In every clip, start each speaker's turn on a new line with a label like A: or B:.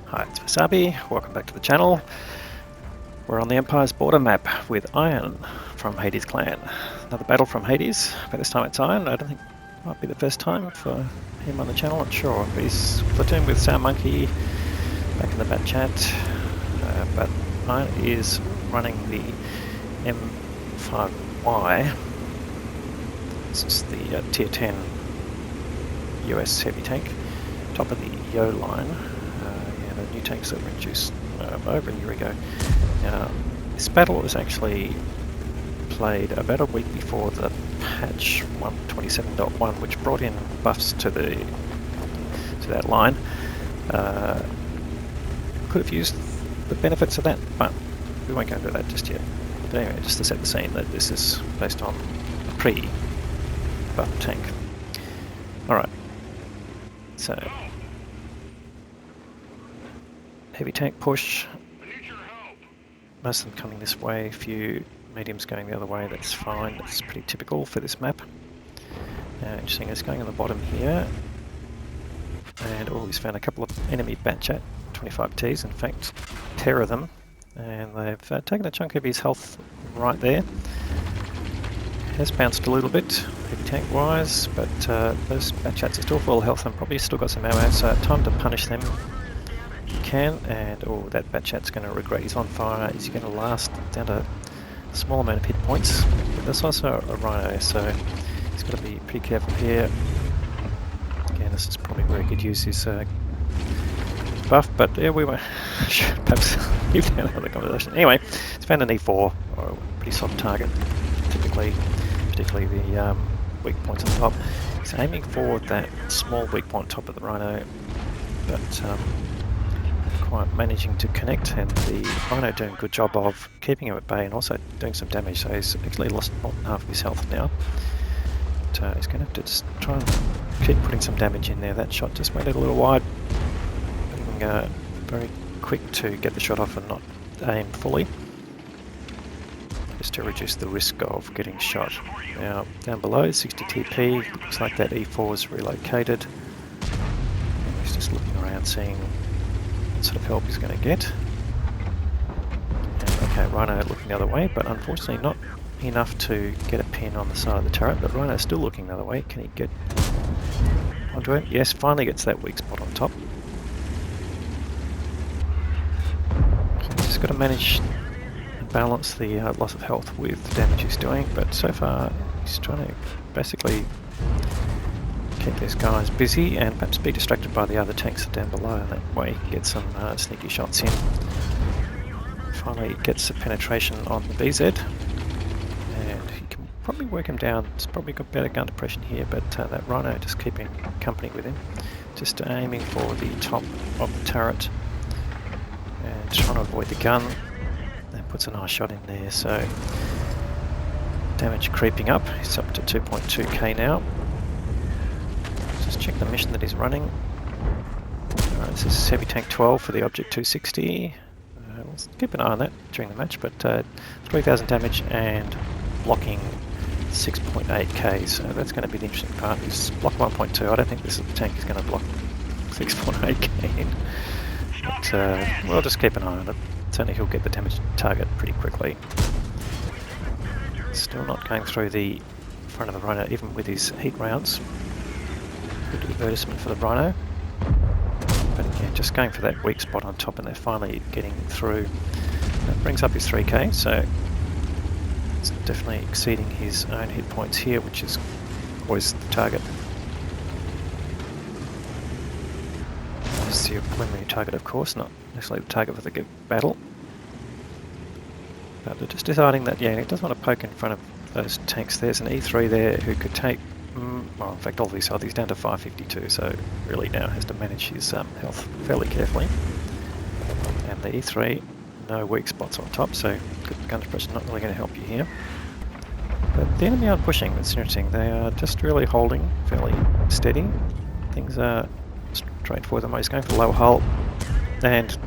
A: Hi, it's Wasabi. Welcome back to the channel. We're on the Empire's border map with Iron from Hades clan. Another battle from Hades, but this time it's Iron. I don't think it might be the first time for him on the channel, not sure. But he's platooned with Sound Monkey back in the bat chat. But Iron is running the M5Y. This is the tier 10 US heavy tank, top of the Yo line. The new tanks that were introduced over a year ago. This battle was actually played about a week before the patch 1.27.1, which brought in buffs to that line. Could have used the benefits of that, but we won't go into that just yet. But anyway, just to set the scene that this is based on a pre-buff tank. Alright, so heavy tank push, most of them coming this way, a few mediums going the other way. That's fine, that's pretty typical for this map. Interesting, it's going on the bottom here, and he's found a couple of enemy Batchat 25Ts, in fact 10 of them, and they've taken a chunk of his health right there. Has bounced a little bit heavy tank wise, but those Batchats are still full health and probably still got some ammo, so time to punish them. You can, and that Batchat's going to regret he's on fire. Is he going to last down to a small amount of hit points? But there's also a Rhino, so he's got to be pretty careful here. Again, this is probably where he could use his buff, but yeah, we won't perhaps leave down another conversation. Anyway, he's found an E4, or a pretty soft target, typically, particularly the weak points on top. He's aiming for that small weak point top of the Rhino, but quite managing to connect, and the Rhino doing a good job of keeping him at bay and also doing some damage, so he's actually lost more than half of his health now. But he's going to have to just try and keep putting some damage in there. That shot just went a little wide, being very quick to get the shot off and not aim fully, just to reduce the risk of getting shot. Now down below, 60 TP, looks like that E4 is relocated, and he's just looking around seeing what sort of help he's going to get. And okay, Rhino looking the other way, but unfortunately not enough to get a pin on the side of the turret, but Rhino's still looking the other way. Can he get onto it? Yes, finally gets that weak spot on top. So he's just got to manage and balance the loss of health with the damage he's doing, but so far he's trying to basically keep these guys busy and perhaps be distracted by the other tanks down below, and that way he can get some sneaky shots in. Finally gets a penetration on the BZ, and he can probably work him down. It's probably got better gun depression here, but that Rhino just keeping company with him, just aiming for the top of the turret and trying to avoid the gun. That puts a nice shot in there, so damage creeping up. He's up to 2.2k now. Just check the mission that he's running. Alright, this is heavy tank 12 for the object 260. We'll keep an eye on that during the match, but 3,000 damage and blocking 6.8k, so that's going to be the interesting part. He's block 1.2. I don't think this tank is going to block 6.8k in, but we'll just keep an eye on it. Certainly he'll get the damage target pretty quickly. Still not going through the front of the Rhino even with his heat rounds. Good advertisement for the Rhino, but again, just going for that weak spot on top, and they're finally getting through. That brings up his 3k, so it's definitely exceeding his own hit points here, which is always the target. This is your preliminary target, of course, not necessarily the target for the battle. But they're just deciding that, yeah, he doesn't want to poke in front of those tanks. There's an E3 there who could take, well, in fact, all of his health, he's down to 552, so really now has to manage his health fairly carefully. And the E3, no weak spots on top, so good gun depression not really going to help you here. But the enemy aren't pushing, it's interesting. They are just really holding fairly steady. Things are straightforward. He's going for the lower hull, and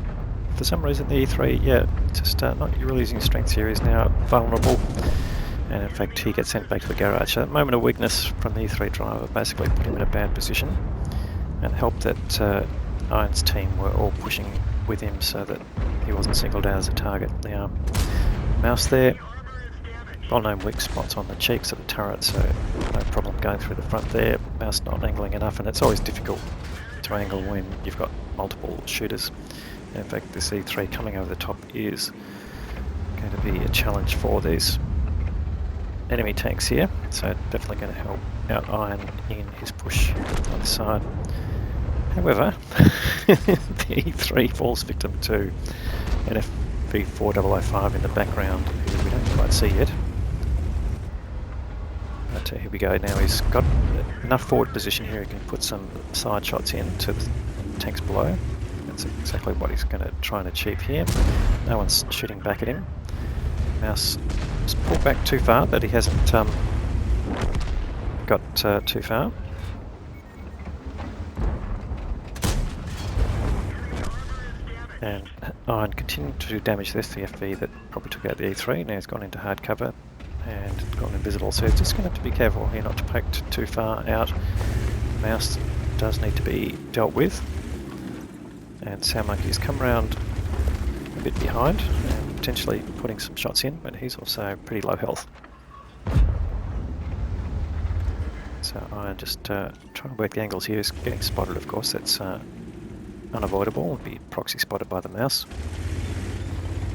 A: for some reason the E3, yeah, just not really using his strengths here, is now vulnerable. And in fact he gets sent back to the garage. So that moment of weakness from the E3 driver basically put him in a bad position, and helped that Iron's team were all pushing with him so that he wasn't singled out as a target. Now, Mouse there, well-known weak spots on the cheeks of the turret, so no problem going through the front there. Mouse not angling enough, and it's always difficult to angle when you've got multiple shooters. In fact, this E3 coming over the top is going to be a challenge for these enemy tanks here, so definitely going to help out Iron in his push on the side. However, the E3 falls victim to an FV4005 in the background, who we don't quite see yet. But here we go. Now he's got enough forward position here, he can put some side shots in to the tanks below. That's exactly what he's going to try and achieve here. No one's shooting back at him. Mouse has pulled back too far, but he hasn't got too far. And Iron continued to damage this, the FV that probably took out the E3. Now he's gone into hard cover and gone invisible, so he's just going to have to be careful here not to poke too far out. Mouse does need to be dealt with. And Sound Monkey's come around a bit behind and potentially putting some shots in, but he's also pretty low health. So Iron just trying to work the angles here. He's getting spotted, of course, that's unavoidable, would be proxy spotted by the Mouse.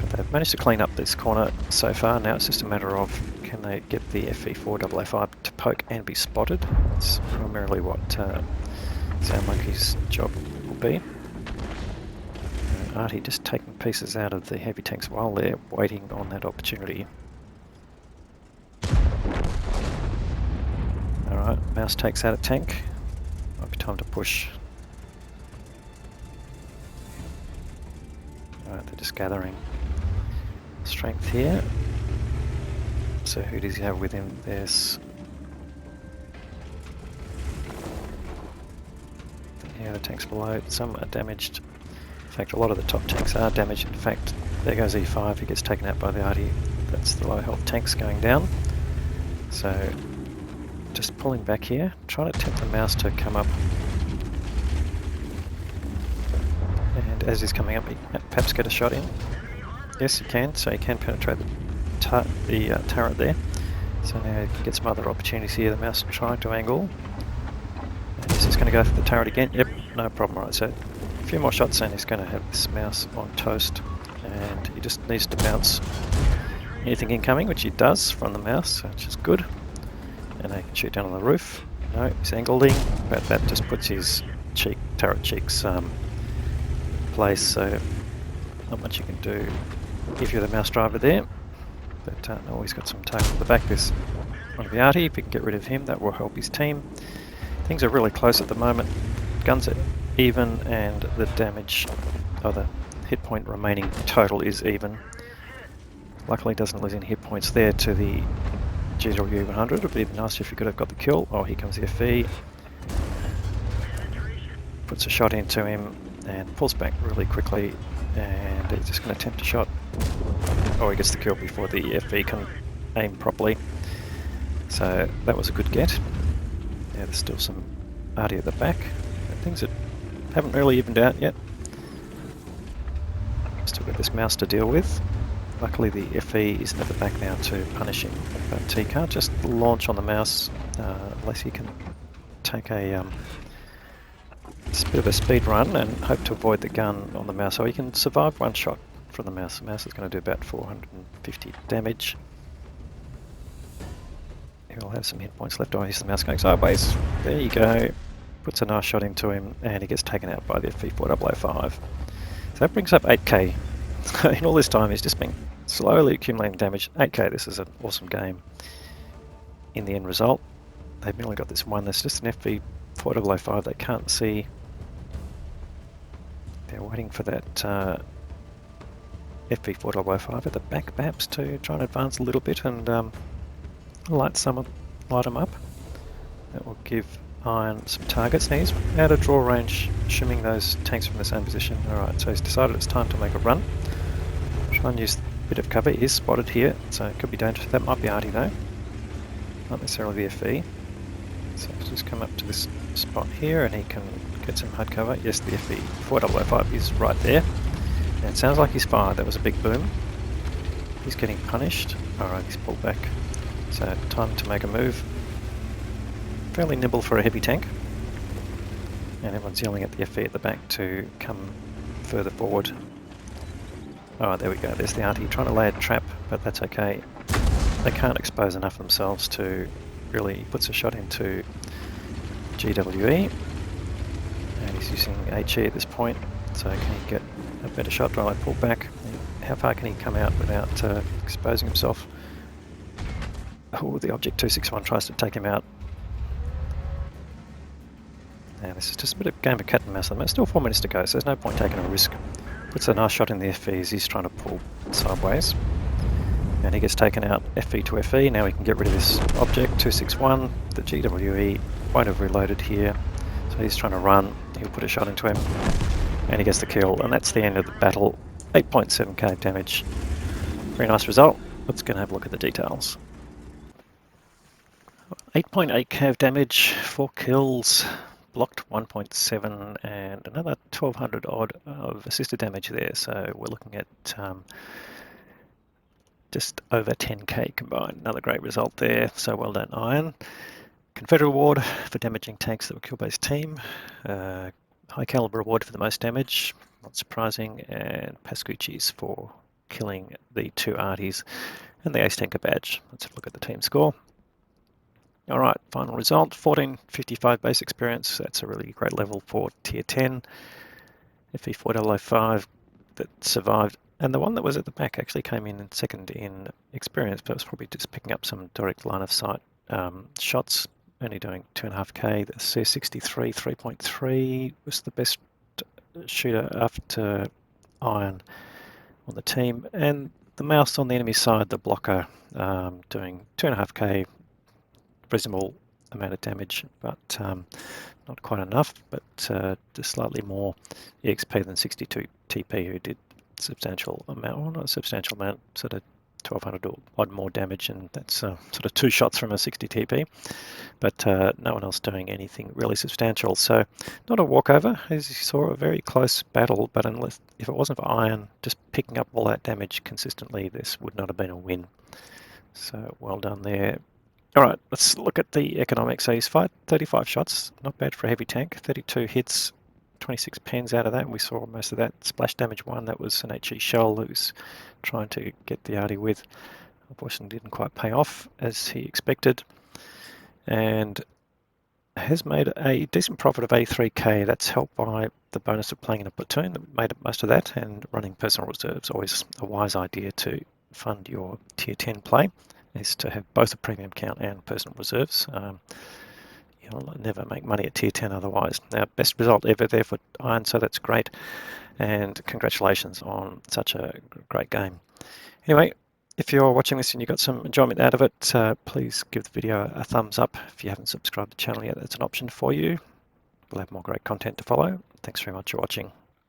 A: But they've managed to clean up this corner so far. Now it's just a matter of can they get the FV4005 to poke and be spotted. That's primarily what Sound Monkey's job will be. Artie just taking pieces out of the heavy tanks while they're waiting on that opportunity. Alright, Mouse takes out a tank. Might be time to push. Alright, they're just gathering strength here. So who does he have with him? There's... yeah, the tanks below. Some are damaged. In fact, a lot of the top tanks are damaged. In fact, there goes E5, he gets taken out by the Artie. That's the low health tanks going down. So, just pulling back here, trying to tempt the Mouse to come up. And as he's coming up, he perhaps get a shot in. Yes, he can, so he can penetrate the turret there. So now he can get some other opportunities here. The Mouse trying to angle. And he's just going to go for the turret again. Yep, no problem. Right, so a few more shots and he's going to have this Mouse on toast, and he just needs to bounce anything incoming, which he does from the Mouse, which is good. And they can shoot down on the roof. No, he's angling, but that just puts his turret cheeks in place, so not much you can do if you're the Mouse driver there. But no, he's got some target at the back. There's one of the Artie. If he can get rid of him, that will help his team. Things are really close at the moment. Guns are even, and the damage, or the hit point remaining total is even. Luckily doesn't lose any hit points there to the GW100. It would be nice if you could have got the kill. Oh, here comes the FV. Puts a shot into him and pulls back really quickly, and he's just going to attempt a shot. Oh, he gets the kill before the FV can aim properly. So that was a good get. Yeah, there's still some Artie at the back. Things that haven't really evened out yet. Still got this Mouse to deal with. Luckily the FE isn't at the back now to punish him, but he can't just launch on the Mouse unless he can take a bit of a speed run and hope to avoid the gun on the Mouse, so he can survive one shot from the Mouse. The Mouse is going to do about 450 damage. He'll have some hit points left. Oh, here's the Mouse going sideways. There you go. Puts a nice shot into him, and he gets taken out by the FV4005. So that brings up 8k. In all this time, he's just been slowly accumulating damage. 8k, this is an awesome game. In the end result, they've only got this one. There's just an FV4005 they can't see. They're waiting for that FV4005 at the back, perhaps, to try and advance a little bit and light them up. That will give Iron some targets. Now he's out of draw range, shimming those tanks from the same position. Alright, so he's decided it's time to make a run. Try and use a bit of cover. He is spotted here, so it could be dangerous. That might be Artie though, not necessarily the FE. So he's just come up to this spot here, and he can get some HUD cover. Yes, the FV 4005 is right there. And it sounds like he's fired. That was a big boom. He's getting punished. Alright, he's pulled back. So time to make a move. Fairly nimble for a heavy tank. And everyone's yelling at the FV at the back to come further forward. Alright, there we go. There's the arty trying to lay a trap, but that's okay. They can't expose enough themselves to really puts a shot into GWE. And he's using HE at this point. So can he get a better shot while I pull back? How far can he come out without exposing himself? Oh, the Object 261 tries to take him out. Now this is just a bit of game of cat and mouse. There's still 4 minutes to go, so there's no point taking a risk. Puts a nice shot in the FV as he's trying to pull sideways. And he gets taken out FV to FE. Now we can get rid of this Object 261. The GWE won't have reloaded here. So he's trying to run. He'll put a shot into him. And he gets the kill. And that's the end of the battle. 8.7k damage. Very nice result. Let's go and have a look at the details. 8.8k damage, 4 kills, blocked 1.7 and another 1200 odd of assisted damage there. So we're looking at just over 10k combined. Another great result there. So well done, Iron. Confederate award for damaging tanks that were killed by his team. High caliber award for the most damage, not surprising, and Pascucci's for killing the 2 arties and the Ace Tanker badge. Let's have a look at the team score. Alright, final result, 1455 base experience. That's a really great level for tier 10. FE4005 that survived, and the one that was at the back actually came in second in experience, but it was probably just picking up some direct line of sight shots. Only doing 2.5k. The C63 3.3 was the best shooter after Iron on the team, and the mouse on the enemy side, the blocker, doing 2.5k, reasonable amount of damage, but not quite enough, but just slightly more EXP than 62 TP, who did substantial amount, well, not a substantial amount, sort of 1200 or odd more damage, and that's sort of 2 shots from a 60 TP, but no one else doing anything really substantial. So not a walkover, as you saw, a very close battle, but unless, if it wasn't for Iron just picking up all that damage consistently, this would not have been a win. So well done there. Alright, let's look at the economics. So he's fired 35 shots, not bad for a heavy tank, 32 hits, 26 pens out of that, and we saw most of that. Splash damage 1, that was an HE shell who's trying to get the arty with. Unfortunately didn't quite pay off as he expected, and has made a decent profit of 83k. That's helped by the bonus of playing in a platoon that made most of that, and running personal reserves. Always a wise idea to fund your tier 10 play, is to have both a premium count and personal reserves. You'll never make money at tier 10 otherwise. Now, best result ever there for Iron, so that's great, and congratulations on such a great game. Anyway, if you're watching this and you got some enjoyment out of it, please give the video a thumbs up. If you haven't subscribed to the channel yet, that's an option for you. We'll have more great content to follow. Thanks very much for watching.